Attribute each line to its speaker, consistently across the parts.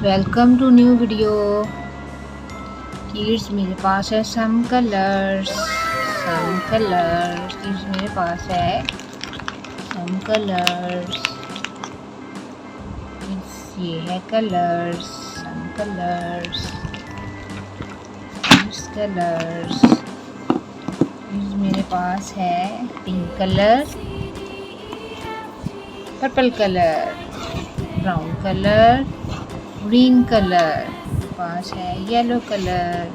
Speaker 1: Welcome to new video. Kids मेरे पास है सम कलर्स। किड्स मेरे पास है सम कलर्स। किड्स ये है colours, some colours, kids colours. Kids मेरे पास है pink colour, purple colour, brown colour, green colour. मेरे पास है येलो कलर,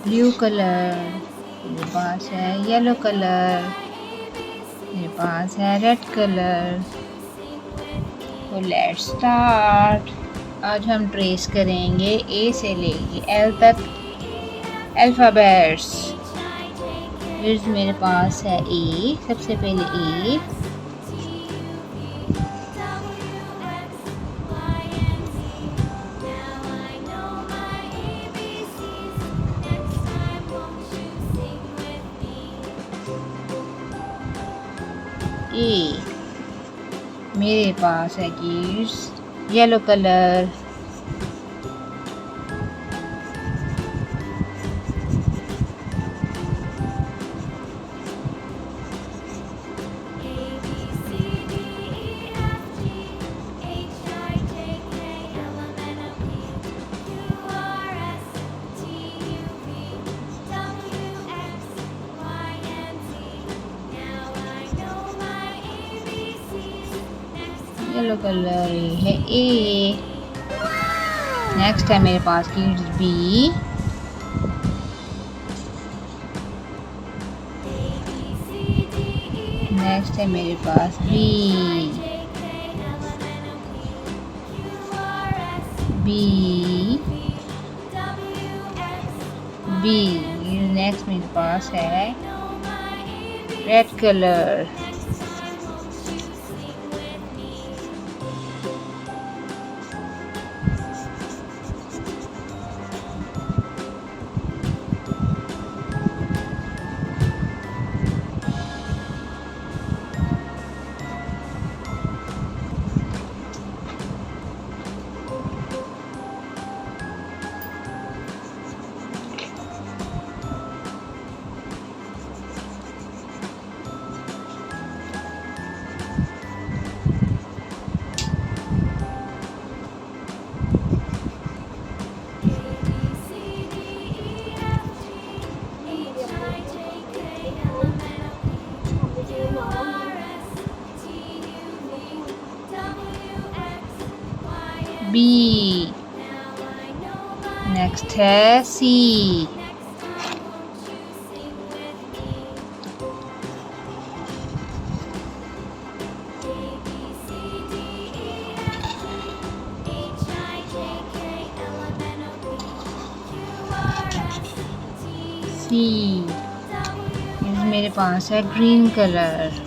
Speaker 1: ब्लू कलर। मेरे पास है येलो कलर। मेरे पास है रेड कलर। तो लेट्स स्टार्ट। आज हम ट्रेस करेंगे ए से लेके एल तक अल्फ़ाबेट्स। फिर मेरे पास है ए, सबसे पहले ए, ए। मेरे पास है kids yellow colour, yellow colour है ए। नेक्स्ट है मेरे पास किड्स बी, नेक्स्ट है मेरे पास बी, बी, बी। नेक्स्ट मेरे पास है रेड कलर, बी। नेक्स्ट है सी, सी। मेरे पास है ग्रीन कलर,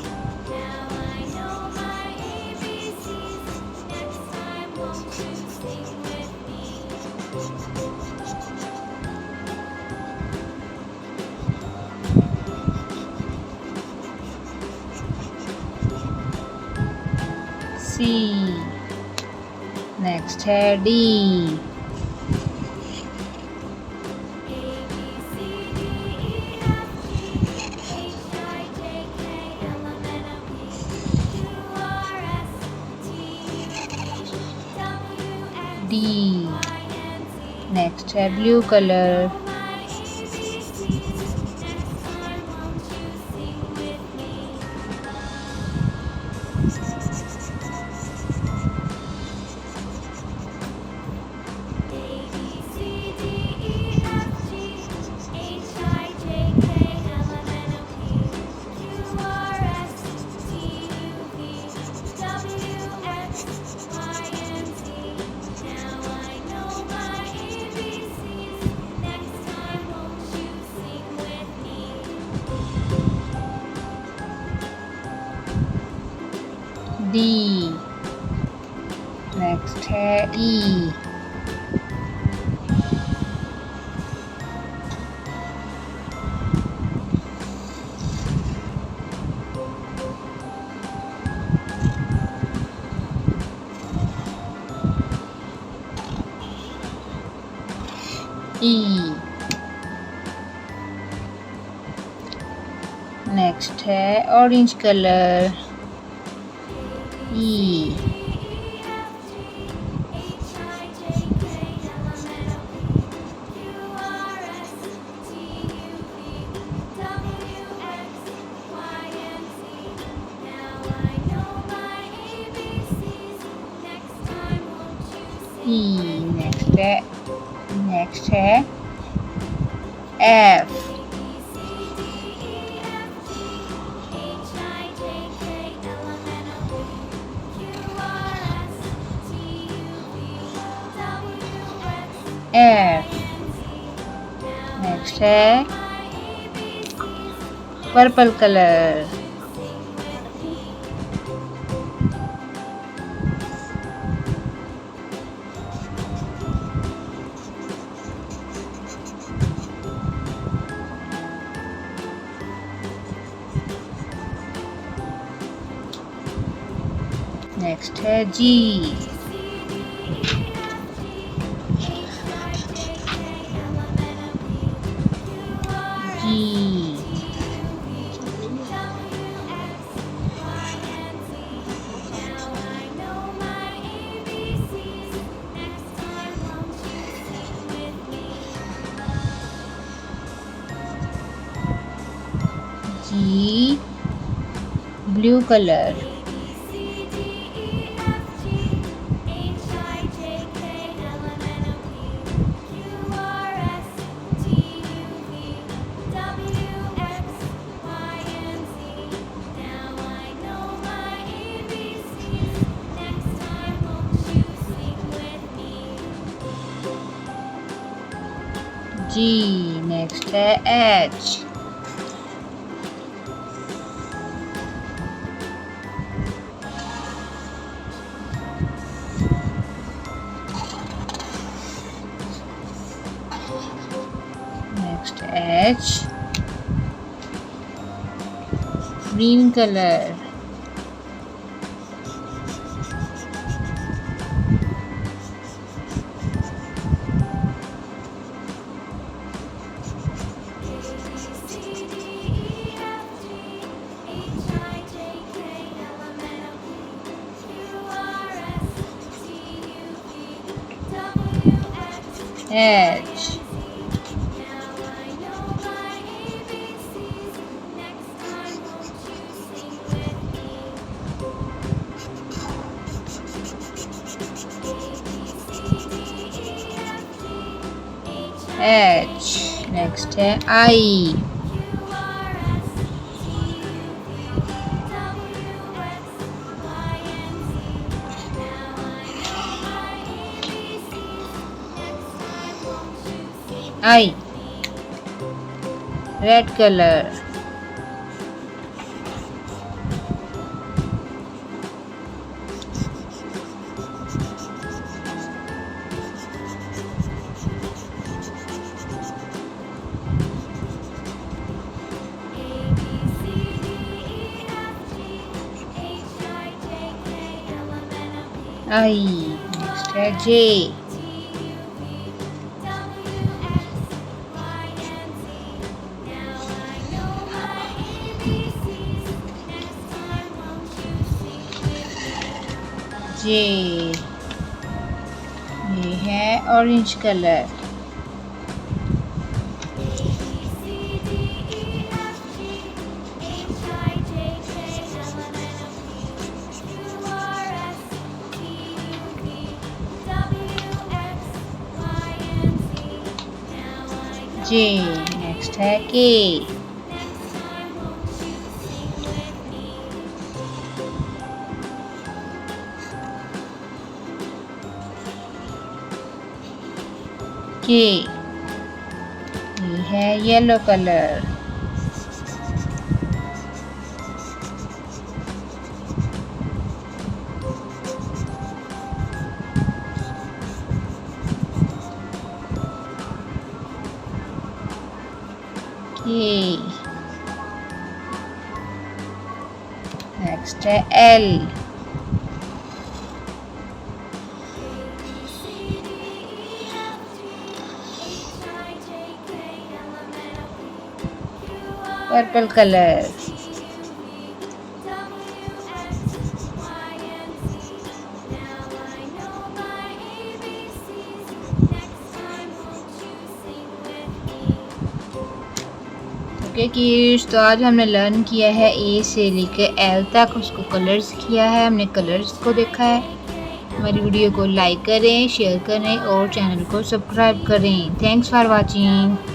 Speaker 1: सी। नेक्स्ट है डी, डी। नेक्स्ट है ब्लू कलर, डी। नेक्स्ट है ई, ई। नेक्स्ट है ऑरेंज कलर, ई। नेक्स्ट है एफ। एफ। नेक्स्ट है पर्पल कलर, नेक्स्ट है G. G. G blue colour, G. Next है H. Next H green colour, H. H. Next है I. I red colour, I. Next है J. जे ये है orange colour, जे। Next है के। के ये है येलो कलर, के। नेक्स्ट है L. purple color, okay kids. तो आज हमने लर्न किया है ए से लेकर एल तक, उसको कलर्स किया है, हमने कलर्स को देखा है। हमारी वीडियो को लाइक करें, शेयर करें और चैनल को सब्सक्राइब करें। Thanks for watching.